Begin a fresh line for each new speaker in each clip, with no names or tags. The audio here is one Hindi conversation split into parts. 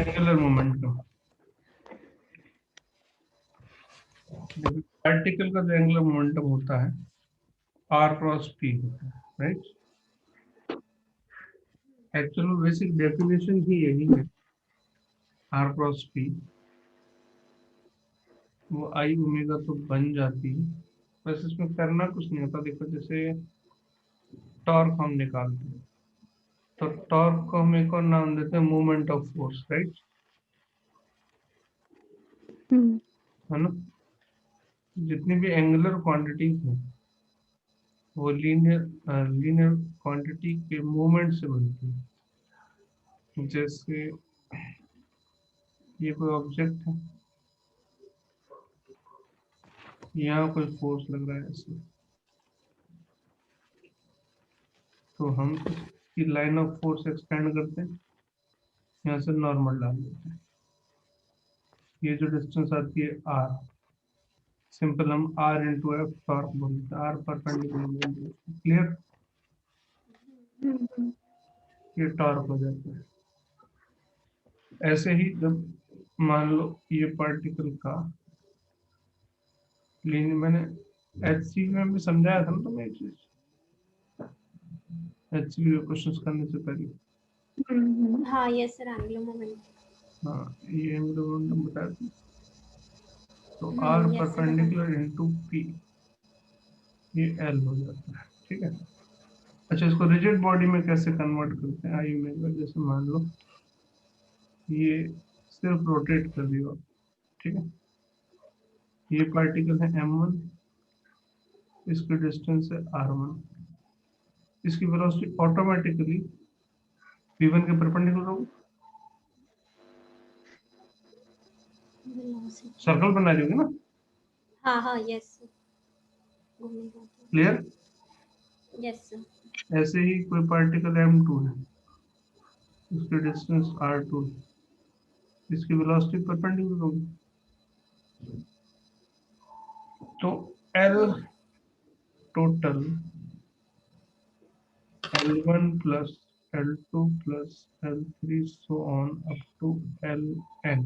एंगुलर मोमेंटम, पार्टिकल का जो एंगुलर मोमेंटम होता है r क्रॉस p होता है, राइट। एक्चुअल बेसिक डेफिनेशन ही यही है, r क्रॉस p, वो आई ओमेगा तो बन जाती है, बस इसमें करना कुछ नहीं होता। देखो जैसे टॉर्क हम निकालते हैं, तो टॉर्क को हम एक और नाम देते हैं मोमेंट ऑफ फोर्स, राइट, है ना। जितनी भी एंगुलर क्वांटिटीज हैं वो लीनियर क्वांटिटी के मूवमेंट से बनती है। जैसे ये कोई ऑब्जेक्ट है, यहाँ कोई फोर्स लग रहा है ऐसे, तो हम इसकी लाइन ऑफ फोर्स एक्सटेंड करते हैं, यहाँ से नॉर्मल डाल देते हैं। ये जो डिस्टेंस आती है r, सिंपल हम r इंटू एफ टॉर्क बोलते हैं, r परपेंडिकुलर, क्लियर। ये टॉर्क हो जाता है। ऐसे ही जब मान लो ये पार्टिकल का लीनियर, मैंने HCV में भी समझाया था ना तुम्हें एक चीज, HCV क्वेश्चंस करने से पहले।
हाँ यस सर, एंगुलर मोमेंट।
हाँ ये एंगुलर मोमेंटम बताया था। तो r परपेंडिकुलर इनटू p, ये l हो जाता है, ठीक है। अच्छा, इसको रिजिड बॉडी में कैसे कन्वर्ट करते हैं, आई में जैसे मान लो ये सिर्फ रोटेट कर दिया, ठीक है। ये पार्टिकल है m1, इसकी डिस्टेंस है r1, इसकी वेलोसिटी ऑटोमेटिकली v1 के परपेंडिकुलर होगी। सर्कल बना रही होगी ना।
हाँ हाँ यस, घूमेगा।
क्लियर।
Yes sir.
ऐसे ही कोई पार्टिकल m2 है, इसकी डिस्टेंस r2, इसकी वेलोसिटी परपेंडिकुलर होगी। तो L total L1 plus L2 plus L3 so on up to Ln,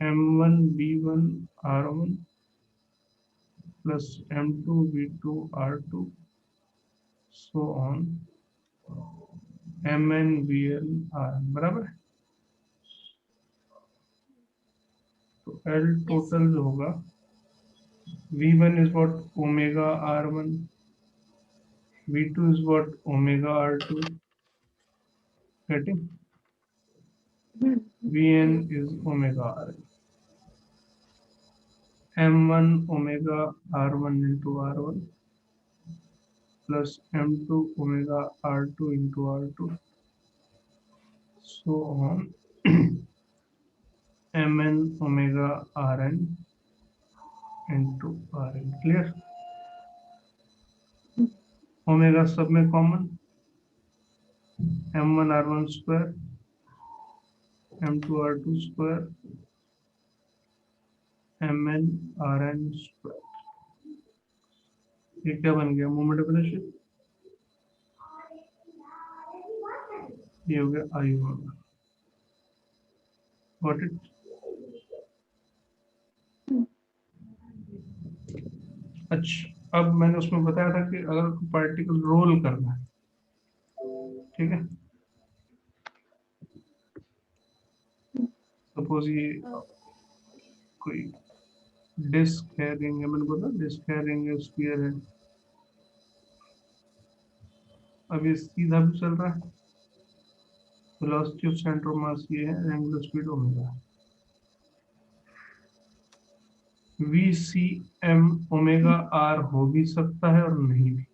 M1 V1 R1 plus M2 V2 R2 so on Mn Vn Rn, बराबर है। तो L टोटल जो होगा, V1 is what omega R1, V2 is what omega R2, getting, Vn is omega Rn, M1 omega R1 into R1 plus M2 omega R2 into R2 so on Mn omega Rn into Rn, clear। Omega सब में common, M1 R1 square, M2 R2 square, Mn Rn square. ये क्या बन गया, मोमेंट ऑफ इनर्शिया, ये हो गया आई ओमेगा। Got it. अच्छा, अब मैंने उसमें बताया था कि अगर पार्टिकल रोल करना है, ठीक है, सपोज ये कोई डिस्क है, रिंग है, मैंने बोला डिस्क है, रिंग है, स्फीयर है, अब ये सीधा भी चल रहा है, velocity of centre of mass ये है, angular speed omega, VCM omega R हो भी सकता है और नहीं भी,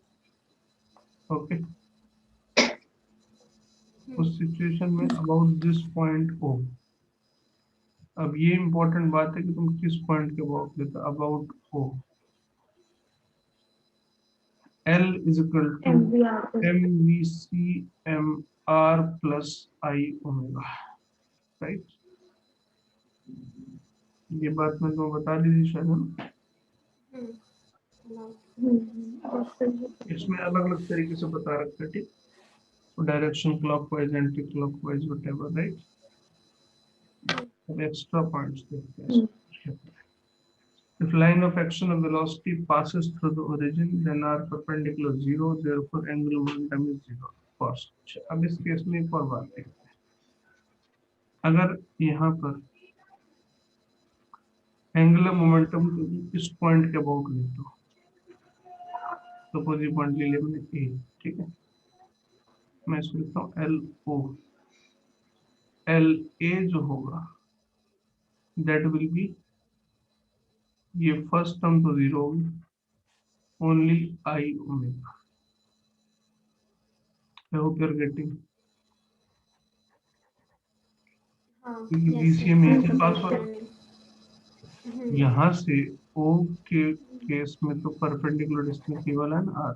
ओके। उस सिचुएशन में अबाउट दिस पॉइंट O, अब ये इंपॉर्टेंट बात है कि तुम किस पॉइंट के अबाउट लेते हो, about O, L is equal to MVCMR plus I omega, right. ये बात मैं तुम्हें बता दी थी शायद, है ना। इसमें अलग अलग तरीके से बता रखा है, ठीक। direction clockwise, anti-clockwise, whatever, right? अब extra points देखते हैं इसमें. If line of action of velocity passes through the origin, then r perpendicular 0, therefore angular momentum is 0. First, अब इस केस में एक और बात देखते हैं. अगर यहाँ पर एंगुलर मोमेंटम को इस पॉइंट के अबाउट ले तो सपोज ये पॉइंट ले लिया मैंने ए, ठीक है. मैं इसको लिखता हूँ एल ओ. एल ए जो होगा दैट विल बी, ये फर्स्ट टर्म तो 0 होगी, only I omega. I hope you are getting.
हाँ
क्योंकि
yes
बीसीएम यहीं से
yes
पास हो रहा है. यहाँ से ओ के केस में तो परपेंडिकुलर डिस्टेंस केवल है ना आर,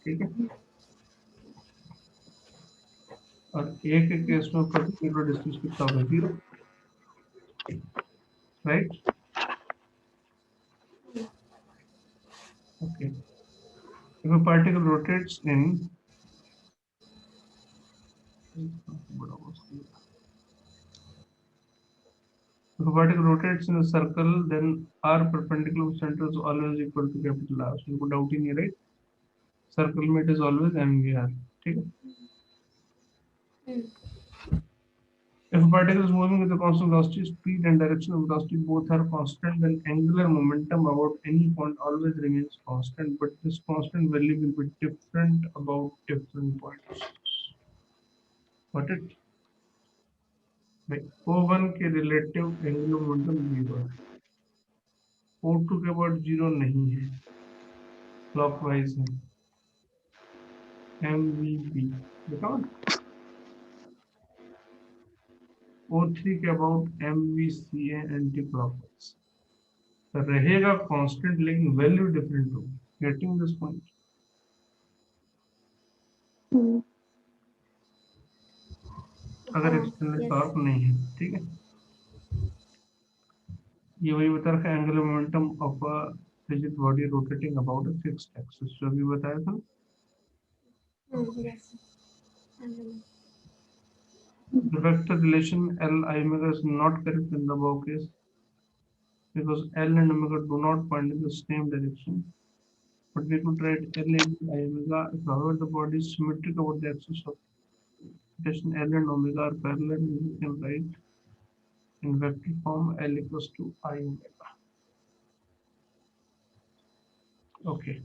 ठीक है. और ए के केस में परपेंडिकुलर डिस्टेंस कितना होगा 0, right. Okay. If a particle rotates in if a particle rotates in a circle, then r perpendicular to center is always equal to capital R. So you doubt in here, right? Circle में it is always mvr, ठीक है. If a particle is moving with a constant velocity, speed and direction of velocity both are constant, then angular momentum about any point always remains constant, but this constant value will be different about different points. Got it? O1 के रिलेटिव एंगुलर मोमेंटम 0 है, O2 के अबाउट 0 नहीं है, क्लॉकवाइज है. MVP बताओ. O3 के अबाउट MVC है, एंटी क्लॉकवाइज. रहेगा कांस्टेंट लेकिन वैल्यू डिफरेंट होगी. Getting this point. अगर एक्सटर्नल टॉर्क नहीं है, ठीक है. ये वही बता रखा है, angular momentum of a rigid body rotating about a fixed axis, जो अभी बताया था.
yes.
The vector relation L I omega is not correct in the above case because L and omega do not point in the same direction. But we could write L into I omega if however the body is symmetric about the axis of rotation. L and omega are parallel, we can write in vector form L equals to I omega. Okay.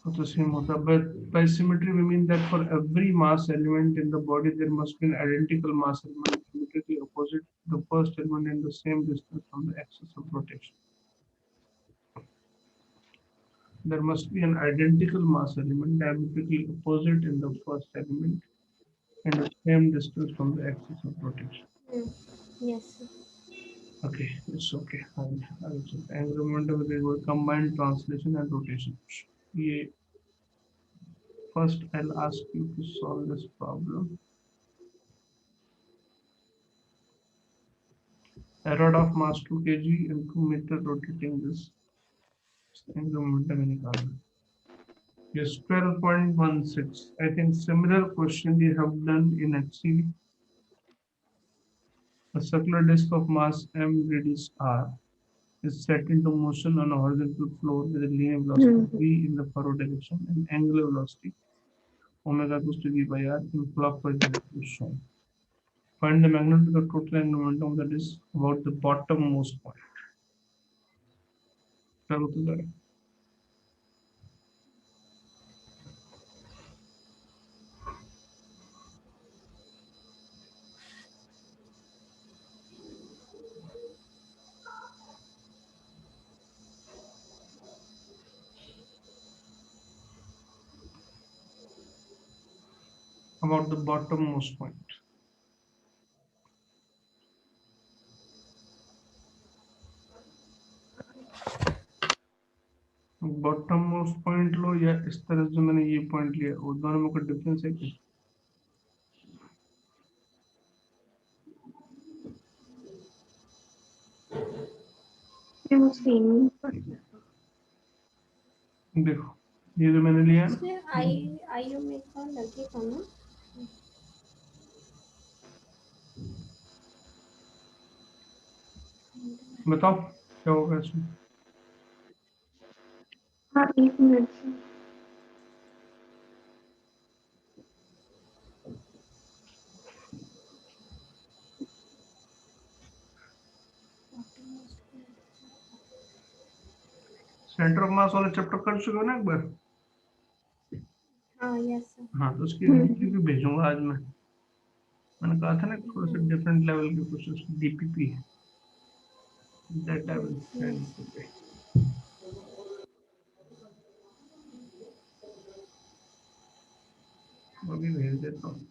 So the same होता है. But by symmetry we mean that for every mass element in the body there must be an identical mass element symmetrically opposite the first element in the same distance from the axis of rotation. There must be an identical mass element diametrically opposite in the first element and the same distance from the axis of rotation.
Yes.
Okay, it's okay. I will check. Angular momentum will combine translation and rotation. Yeah. First, I'll ask you to solve this problem. A rod of mass 2 kg and 2 meter rotating this angular momentum in carbon. Yes, 12.16. I think similar question we have done in HCV. A circular disk of mass m radius r is set into motion on a horizontal floor with a linear velocity v in the forward direction and angular velocity omega equals to v by r in clockwise direction is shown. Find the magnitude of the total angular momentum that is about the bottommost point. क्या होता है? About the bottommost point. Bottommost point लो या इस तरह से मैंने ये पॉइंट लिया, वो दोनों में कोई डिफरेंस है क्या? देखो ये जो मैंने लिया है
इसमें
ना,
आई ओमेगा लगेगा ना?
बताओ क्या होगा इसमें।
हाँ, 1 मिनट से।
सेंटर ऑफ मास वाला चैप्टर कर चुके हो ना एक बार।
हाँ यस सर।
हाँ तो उसकी
हम्म,
डीपीपी भेजूंगा आज मैंने कहा था ना थोड़ा सा डिफरेंट लेवल के कुछ डीपीपी है, that I will send today. अभी भेज देता हूँ।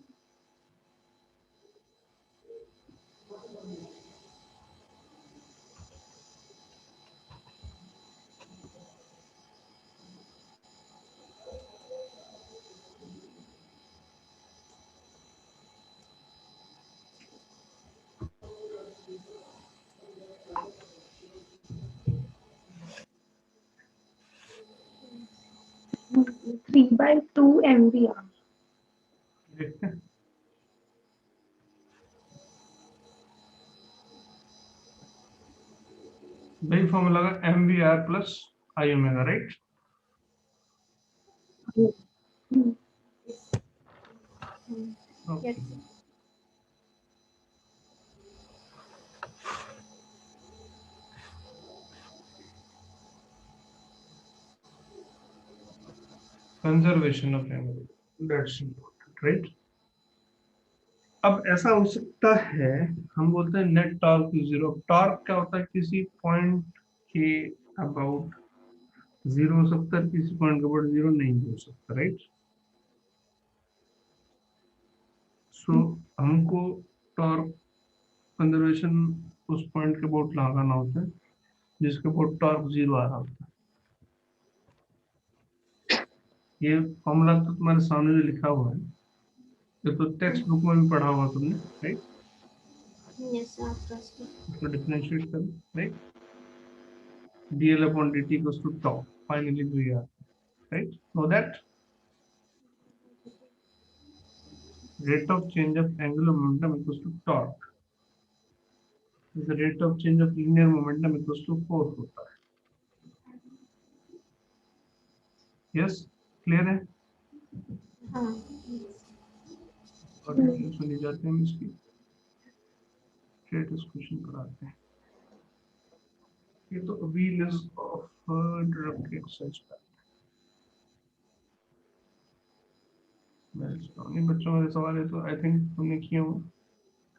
हम्म, 3/2 MVR।
देखते हैं। वही फॉर्मूला का M V R plus I omega, right.
Hmm,
yes
okay,
sir.
Conservation of energy, that's important, right. अब ऐसा हो सकता है, हम बोलते हैं नेट टॉर्क जीरो। टॉर्क क्या होता है, किसी पॉइंट के अबाउट जीरो हो सकता है, किसी पॉइंट के अबाउट जीरो नहीं हो सकता, राइट। सो हमको टॉर्क कंजर्वेशन उस पॉइंट के अबाउट लगाना होता है जिसके अबाउट टॉर्क जीरो आ रहा होता है। ये फॉर्मूला तो तुम्हारे सामने जो लिखा हुआ है, ये तो टेक्स्ट बुक में भी पढ़ा हुआ तुमने, राइट।
यस सर, आप ट्रस्ट में।
इसको डिफरेंशिएट कर, right. dl upon dt equals to tau, finally we are, right, know that rate of change of angular momentum equals to torque, the rate of change of linear momentum equals to force होता है। यस, क्लियर है।
हाँ
और डिटेल सुनी जाते हैं हम इसकी, स्ट्रेट इस क्वेश्चन पर आते हैं। ये तो wheel is of introductory exercise का मैं बच्चों वाले सवाल है तो आई थिंक तुमने किए होंगे।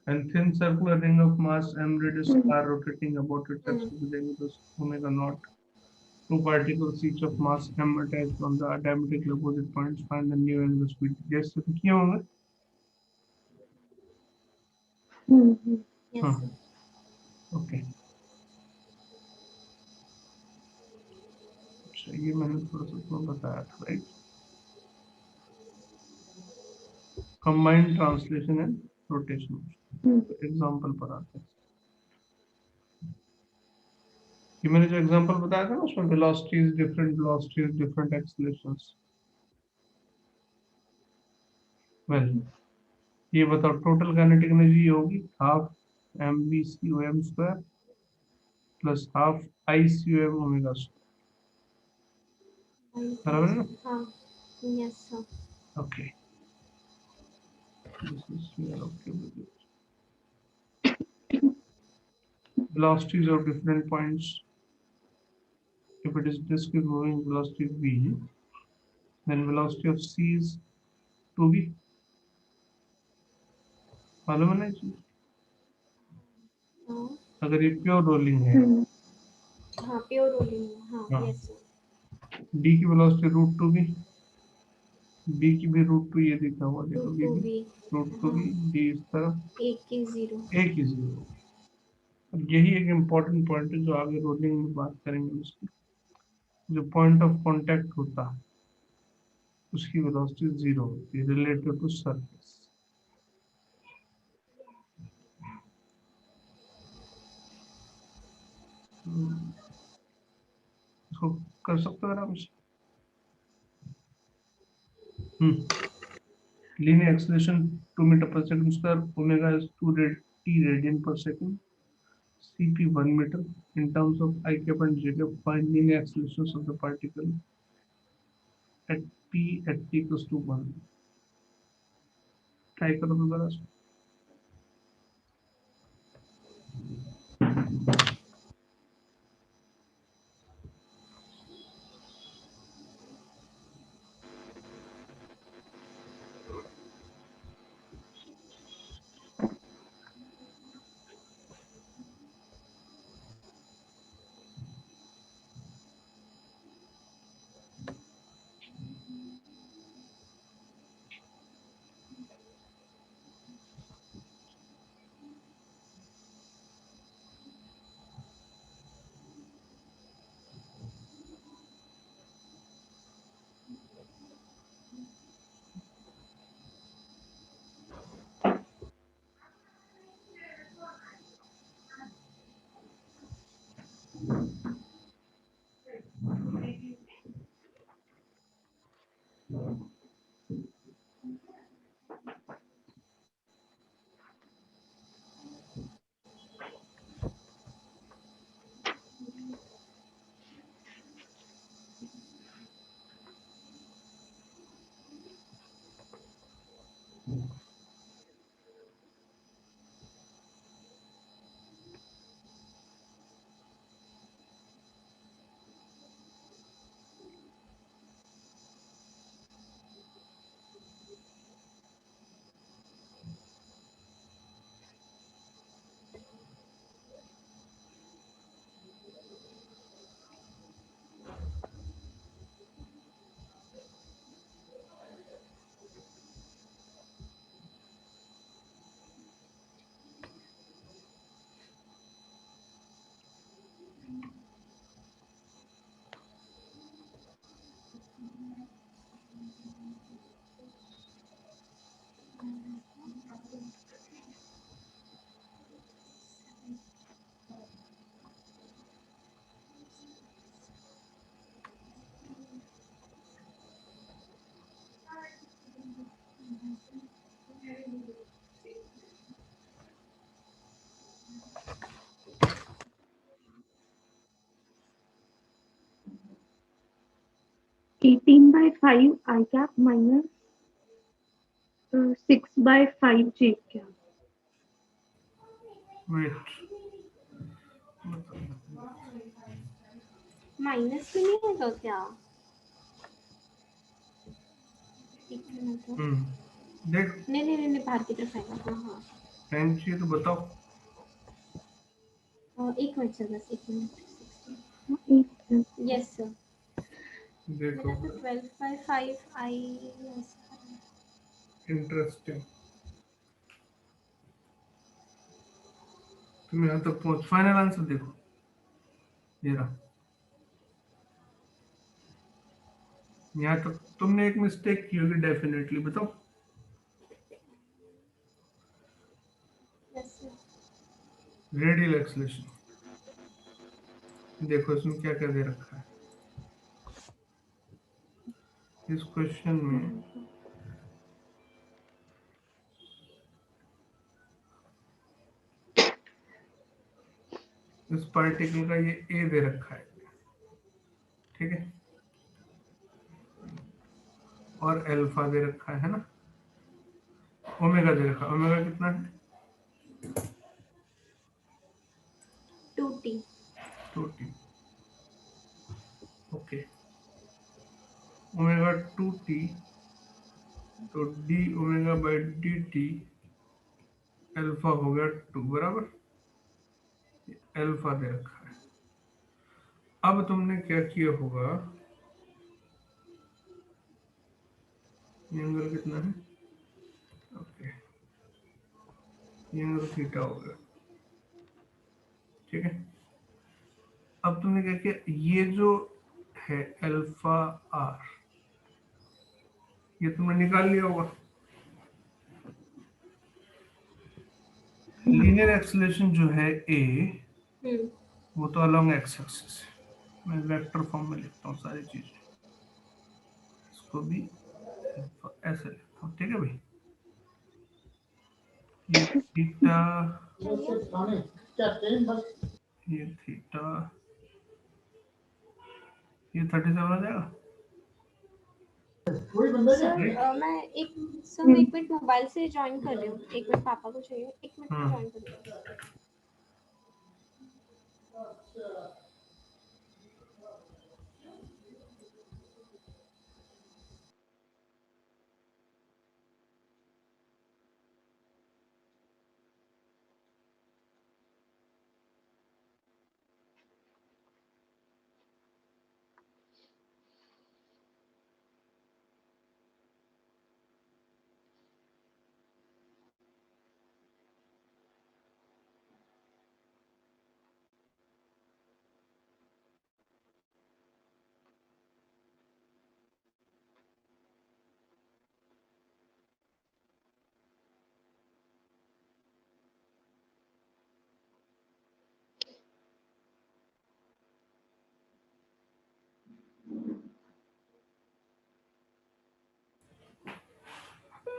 And thin circular ring of mass m radius
hmm,
are rotating about its axis with angles omega naught. Two particles each of mass m attached on the diametrically opposite points. Find the new angular speed. Yes, तो किए होंगे।
हम्म,
यस
हाँ,
सर।
ओके। अच्छा ये मैंने थोड़ा सा तुम्हें बताया था, right. Combined translation and rotation.
Hmm,
example पर आते हैं। ये मैंने जो एग्जांपल बताया था ना उसमें वेलोसिटीज डिफरेंट एक्सेलरेशंस। वेल ये बताओ टोटल काइनेटिक एनर्जी होगी half M V C O M square plus half I C O M omega square, बराबर है ना।
हाँ yes sir.
Okay, this is we are okay with it. velocities of different points, if it is disk is moving velocity v, then velocity of c is 2v, मालूम है ना ये चीज।
हाँ
अगर ये प्योर रोलिंग है,
हम्म,
हाँ प्योर रोलिंग है, हाँ
हाँ,
यस सर।
डी की velocity root two V, B की भी रूट टू, ये दिखा हुआ
टू
देखो, बी
टू
भी
बी।
रूट टू
हाँ
वी, डी इस तरफ,
एक की जीरो।
एक ही जीरो। अब यही एक इम्पोर्टेंट पॉइंट है जो आगे रोलिंग में बात करेंगे उसकी। जो पॉइंट ऑफ कांटेक्ट होता है उसकी वेलोसिटी जीरो होती है रिलेटेड टू सरफेस। इसको कर सकते हो आराम से। linear acceleration 2 meter per second square, omega is 2 t radian per second, cp 1 meter. In terms of I cap and j cap, find linear accelerations of the particle at t equals to 1. Try करो दोबारा से।
Eighteen by 5 I cap minus 6/5 J cap.
Wait,
minus में नहीं होगा क्या? एक मिनट तो।
देख
नहीं नहीं नहीं बाहर की तरफ आएगा। हाँ हाँ
टाइम चाहिए तो बताओ।
एक मिनट सर, बस एक मिनट। यस सर,
देखो
मेरा तो 12/5 आई।
इंटरेस्टिंग, तुम यहाँ तक पहुंच। फाइनल आंसर देखो, ये रहा। यहाँ तक तुमने एक मिस्टेक की होगी डेफिनेटली, बताओ।
यस सर,
रेडियल एक्सेलरेशन देखो, इसमें क्या क्या दे रखा है इस क्वेश्चन में। इस पार्टिकल का ये ए दे रखा है, ठीक है, और अल्फा दे रखा है ना। ओमेगा दे रखा है, ओमेगा कितना है?
2t।
2t। Okay, omega 2t, तो D omega by D T alpha हो गया 2 बराबर। अल्फा दे रखा है। अब तुमने क्या किया होगा, ये एंगल कितना है? ओके, ये एंगल थीटा हो गया, ठीक है। अब तुमने क्या किया, ये जो है अल्फा आर, ये तुमने निकाल लिया होगा। लीनियर एक्सेलरेशन जो है ए, वो तो अलोंग एक्स एक्सिस है। मैं वेक्टर फॉर्म में लिखता हूँ सारी चीजें, इसको भी ऐसे लिखता हूँ, ठीक है भाई। ये थीटा, ये थीटा, ये 37 आ जाएगा।
सर मैं एक मिनट मोबाइल से ज्वाइन कर रही हूँ, एक मिनट पापा को चाहिए, एक मिनट में ज्वाइन कर रही हूँ।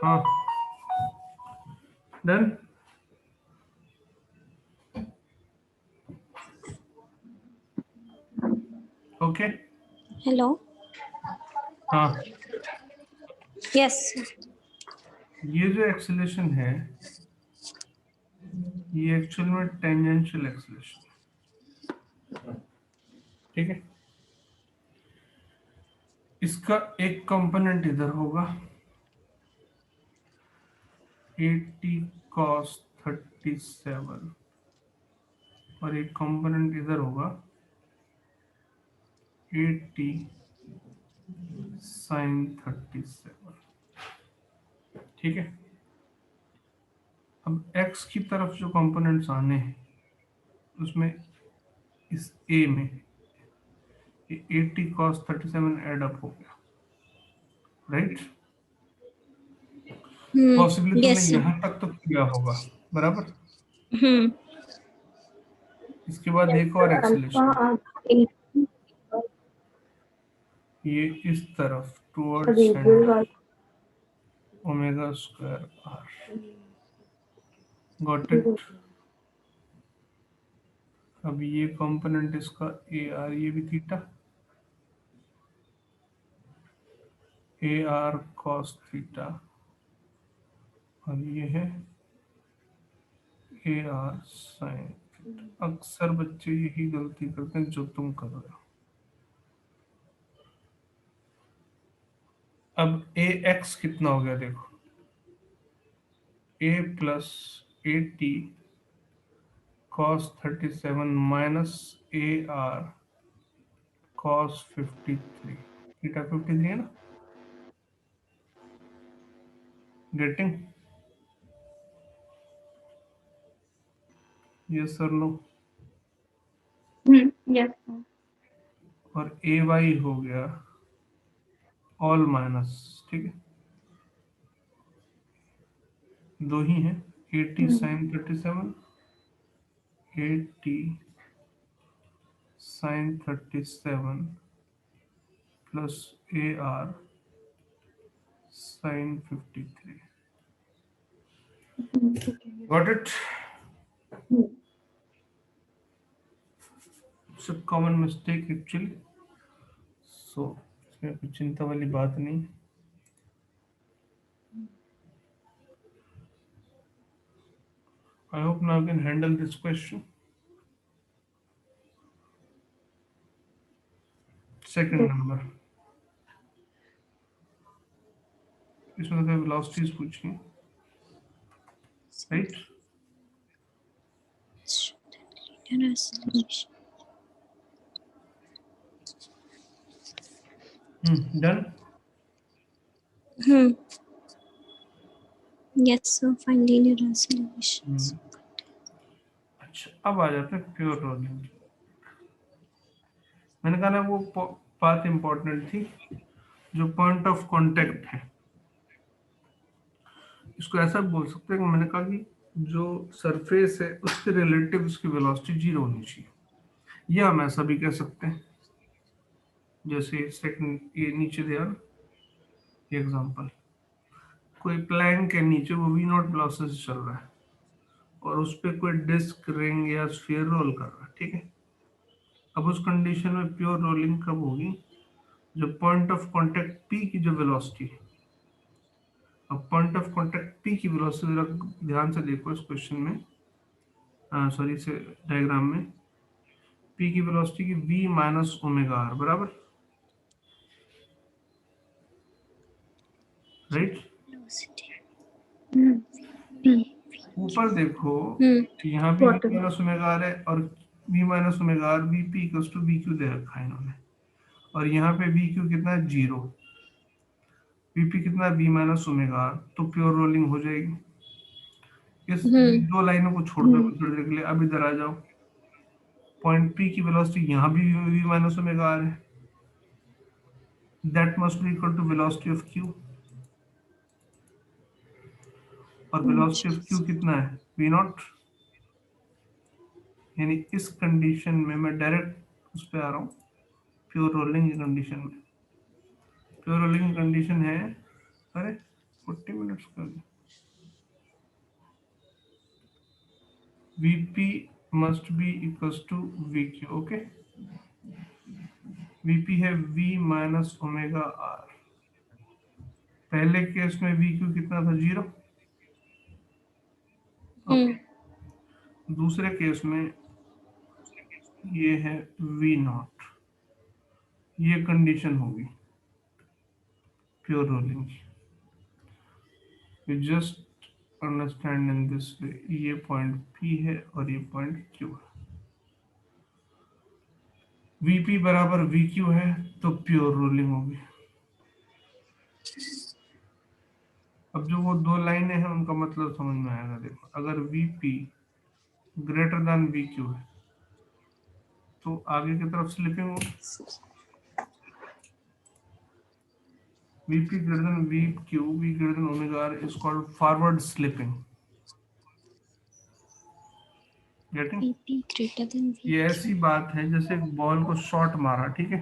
हाँ, डन। Okay,
hello.
हाँ,
यस।
ये जो एक्सेलेरेशन है ये एक्चुअल में टेंजेंशियल एक्सेलेरेशन, ठीक है। इसका एक कंपोनेंट इधर होगा 80 cos 37 और एक कंपोनेंट इधर होगा 80 sin 37, ठीक है। अब x की तरफ जो कंपोनेंट्स आने हैं उसमें इस a में ये 80 cos 37 ऐड अप हो गया, राइट। पॉसिबली तुमने
यस।
यहाँ तक तो किया होगा, बराबर।
हम्म।
इसके बाद एक और
अल्फा
एक्सेलेरेशन,
आधा 80
ये इस तरफ टुवर्ड्स
रेडियल वाला
omega square r, got it. अब ये कंपोनेंट इसका ए आर, ये भी थीटा, ए आर कॉस थीटा, और ये है ए आर साइन। अक्सर बच्चे यही गलती करते हैं जो तुम कर रहे हो। अब ए एक्स कितना हो गया देखो, A plus A T cos 37 minus A R cos 53, theta 53 है ना, getting? Yes sir, no?
Yes
और ए वाई हो गया ऑल माइनस, ठीक है, दो ही हैं, 80 sine 37, 80 sine 37 plus A R sine 53, got it? It's a common mistake actually, so इसमें कुछ चिंता वाली बात नहीं। I hope now you can handle this question. Second number, इसमें तो वेलोसिटीज पूछी, right? Done.
Yes sir, find linear accelerations.
अच्छा, अब आ जाते हैं प्योर रोलिंग। मैंने कहा ना वो बात इंपॉर्टेंट थी, जो पॉइंट ऑफ कांटेक्ट है, इसको ऐसा बोल सकते हैं कि मैंने कहा कि जो सरफेस है उसके रिलेटिव उसकी वेलोसिटी 0 होनी चाहिए, या हम ऐसा भी कह सकते हैं, जैसे सेकंड ये नीचे दिया, एग्जांपल, कोई प्लैंक है नीचे, वो वी नॉट वेलोसिटी से चल रहा है और उस पे कोई डिस्क, रिंग या स्फीयर रोल कर रहा है, ठीक है। अब उस कंडीशन में प्योर रोलिंग कब होगी, जब पॉइंट ऑफ कांटेक्ट पी की जो वेलोसिटी है, अब पॉइंट ऑफ कांटेक्ट पी की वेलोसिटी जरा ध्यान से देखो इस क्वेश्चन में, सॉरी इस डायग्राम में, पी की वेलोसिटी की v माइनस ओमेगा आर बराबर, राइट।
P
ऊपर देखो
हम्म
कि यहाँ भी v
bottom.
Minus omega R है और v minus omega R V P equals to V Q दे रखा है इन्होंने, और यहाँ पे वी क्यू कितना है, 0, वी पी कितना है, v माइनस ओमेगा आर, तो प्योर रोलिंग हो जाएगी। इस
हम्म
दो लाइनों को छोड़ दो थोड़ी देर के लिए, अब इधर आ जाओ, पॉइंट पी की वेलोसिटी यहाँ भी v माइनस ओमेगा आर है, that must be equal to velocity of q, और वेलोसिटी ऑफ q कितना है, v नॉट। यानी इस कंडीशन में मैं डायरेक्ट उस पे आ रहा हूँ, प्योर रोलिंग की कंडीशन में। प्योर रोलिंग की कंडीशन है, अरे 40 मिनट्स कर दो, vp must be equals to vq, okay. vp है v माइनस ओमेगा आर, पहले केस में vq कितना था, 0, ओके। दूसरे केस में ये है v नॉट, ये कंडीशन होगी प्योर रोलिंग की। You just understand in this way, ये पॉइंट P है और ये पॉइंट Q है, VP बराबर VQ है तो प्योर रोलिंग होगी। अब जो वो दो लाइनें हैं उनका मतलब समझ में आएगा। देखो, अगर VP ग्रेटर देन VQ है तो आगे की तरफ स्लिपिंग होगी, VP greater than VQ, V greater than omega R is called forward slipping, getting.
VP greater than
ये ऐसी बात है जैसे बॉल को शॉट मारा, ठीक है,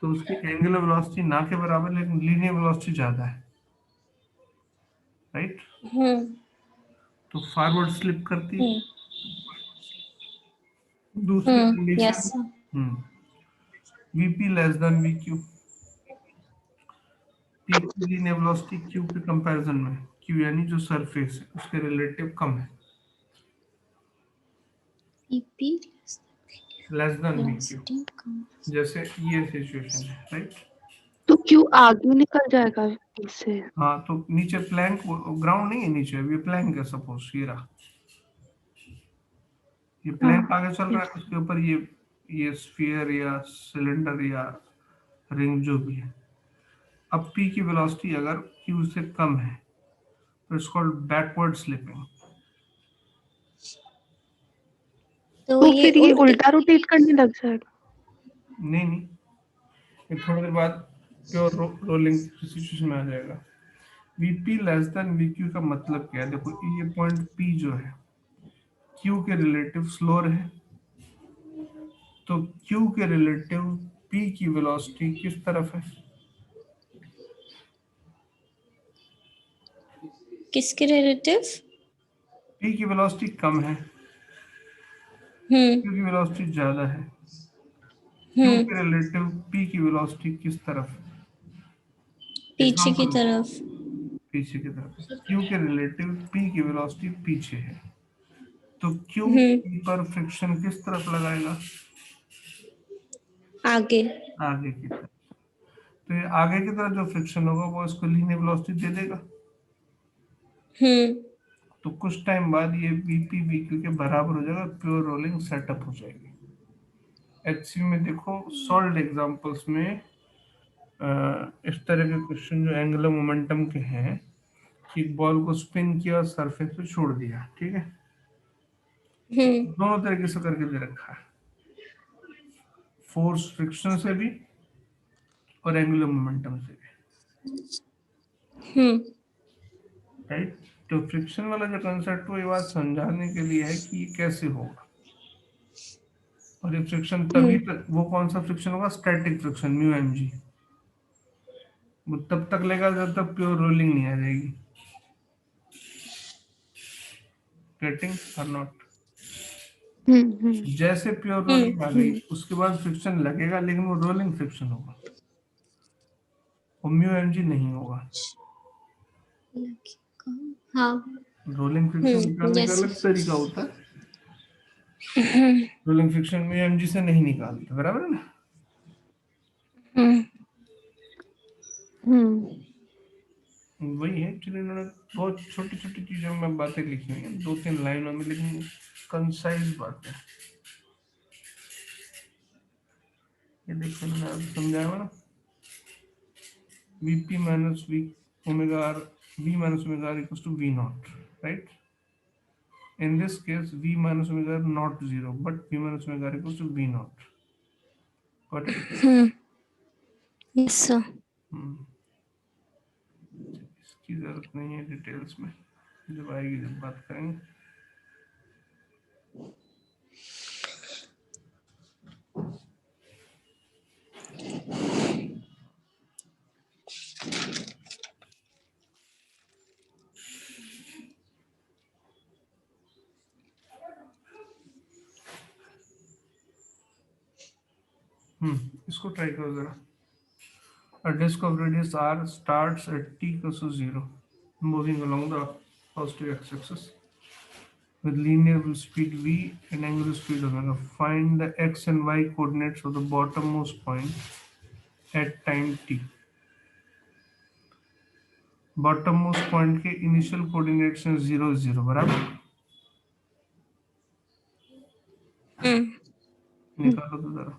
तो उसकी एंगुलर वेलोसिटी ना के बराबर लेकिन लीनियर वेलोसिटी ज्यादा है, राइट। तो फॉरवर्ड स्लिप करती है। दूसरी
yes
condition, VP less than VQ, P की लीनियर वेलोसिटी Q के कंपैरिजन में, Q यानी जो सरफेस है उसके रिलेटिव कम है,
VP
लेस देन VQ, जैसे ये सिचुएशन है, राइट।
तो क्यों आगे निकल जाएगा इससे?
हाँ, तो नीचे प्लैंक, ग्राउंड नहीं है नीचे, ये प्लैंक है, सपोज ये रहा, ये प्लैंक आगे चल रहा है, उसके ऊपर ये स्फीयर या सिलेंडर या रिंग जो भी है। अब P की वेलोसिटी अगर Q से कम है तो इट्स कॉल्ड बैकवर्ड स्लिपिंग।
तो
तो फिर ये उल्टा रोटेट करने लग जाएगा।
नहीं, ये थोड़ी देर बाद प्योर रोलिंग सिचुएशन में आ जाएगा। VP लेस देन VQ का मतलब क्या है, देखो ये पॉइंट P जो है Q के रिलेटिव स्लोअर है, तो Q के रिलेटिव P की वेलोसिटी किस तरफ है,
किसके रिलेटिव?
P की वेलोसिटी कम है, Q की वेलोसिटी ज्यादा है, Q के रिलेटिव P की वेलोसिटी किस तरफ है,
पीछे की तरफ।
पीछे की तरफ। Q के रिलेटिव P की वेलोसिटी पीछे है, तो Q पर फ्रिक्शन किस तरफ लगाएगा,
आगे
की तरफ। तो ये आगे की तरफ जो फ्रिक्शन होगा वो इसको लीनियर वेलोसिटी दे देगा। तो कुछ टाइम बाद ये VP VQ के बराबर हो जाएगा, प्योर रोलिंग सेटअप हो जाएगी। HCU में देखो सॉल्ड एग्जांपल्स में इस तरह के क्वेश्चन जो एंगुलर मोमेंटम के हैं कि बॉल को स्पिन किया और सरफेस पे छोड़ दिया, ठीक है, दोनों तरीके से करके दे रखा है, फोर्स फ्रिक्शन से भी और एंगुलर मोमेंटम से भी, राइट। तो फ्रिक्शन वाला जो कंसेप्ट वो ये बात समझाने के लिए है कि ये कैसे होगा, और ये फ्रिक्शन तभी वो कौन सा फ्रिक्शन होगा, स्टैटिक फ्रिक्शन म्यू mg, वो तब तक लेगा जब तक प्योर रोलिंग नहीं आ जाएगी। गेटिंग और नॉट? जैसे प्योर रोलिंग आ गई उसके बाद फ्रिक्शन लगेगा, लेकिन वो रोलिंग फ्रिक्शन होगा, वो म्यू एम जी नहीं होगा।
हाँ।
रोलिंग फ्रिक्शन निकालने का
जैसे
अलग तरीका होता है, rolling friction mu M G से नहीं निकालते, बराबर है ना? वही है एक्चुअली, इन्होंने बहुत छोटी छोटी चीजों में बातें लिखी हुई हैं, 2-3 लाइनों में, लेकिन कंसाइज बातें। ये देखो मैंने आपको समझाया हुआ ना, Vp minus V omega r, V minus omega r equals to V naught, right? In this case, V minus omega r not 0, but V minus omega r equals to V naught. Got it?
Yes sir.
इसकी जरूरत नहीं है डिटेल्स में, जब आएगी जब बात करेंगे। इसको ट्राई करो जरा। A disk of radius r starts at t equals to 0, moving along the positive x-axis with linear speed v and angular speed omega. Find the x and y coordinates of the bottommost point at time t. Bottommost point के इनिशियल कोऑर्डिनेट्स हैं 0 0, बराबर? निकालो तो जरा।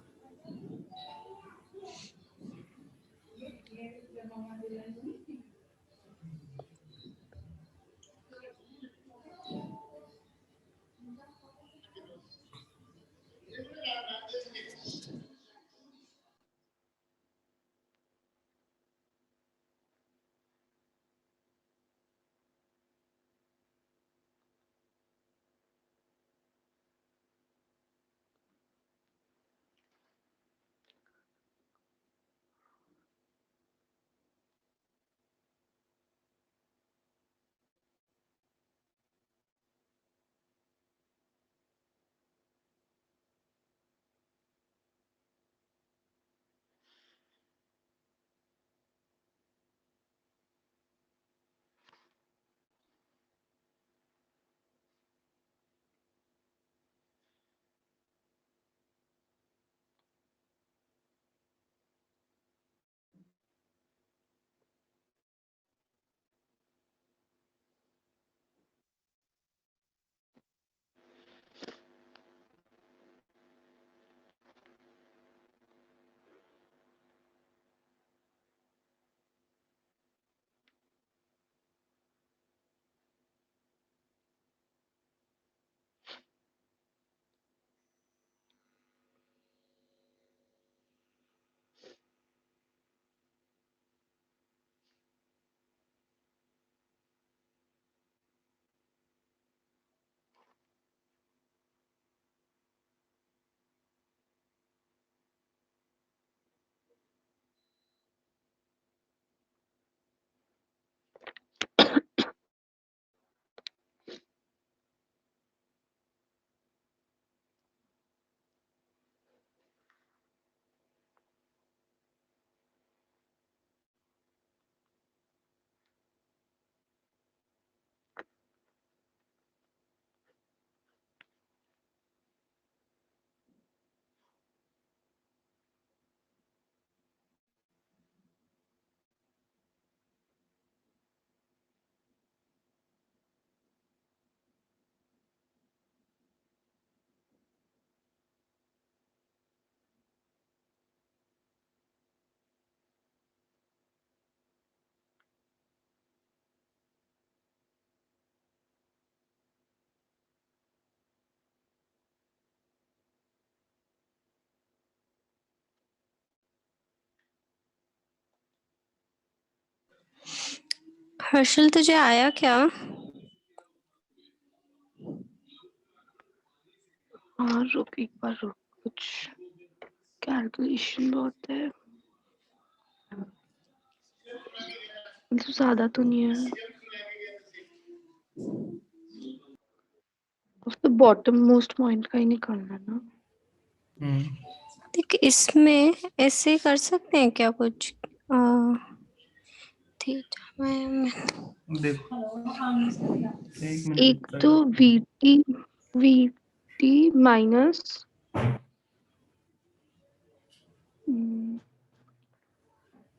हर्षल तुझे आया क्या?
हाँ रुक एक बार रुक, कुछ कैलकुलेशन बहुत है। तो ज्यादा तो नहीं है। तो बॉटम मोस्ट पॉइंट का ही निकालना ना।
देख इसमें ऐसे कर सकते हैं क्या कुछ थीटा में
देखो एक मिनट
एक
रुकता
तो
है।
V T minus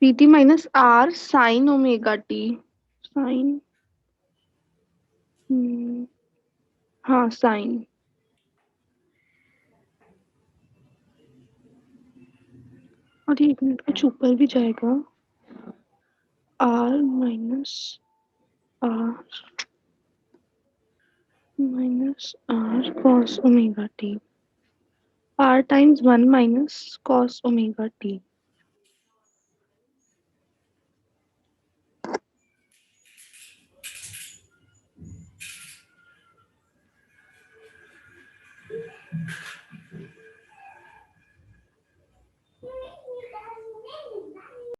V T minus R sine omega T sine हाँ साइन और एक मिनट कुछ ऊपर भी जाएगा R minus R cos omega T R times 1 minus cos omega T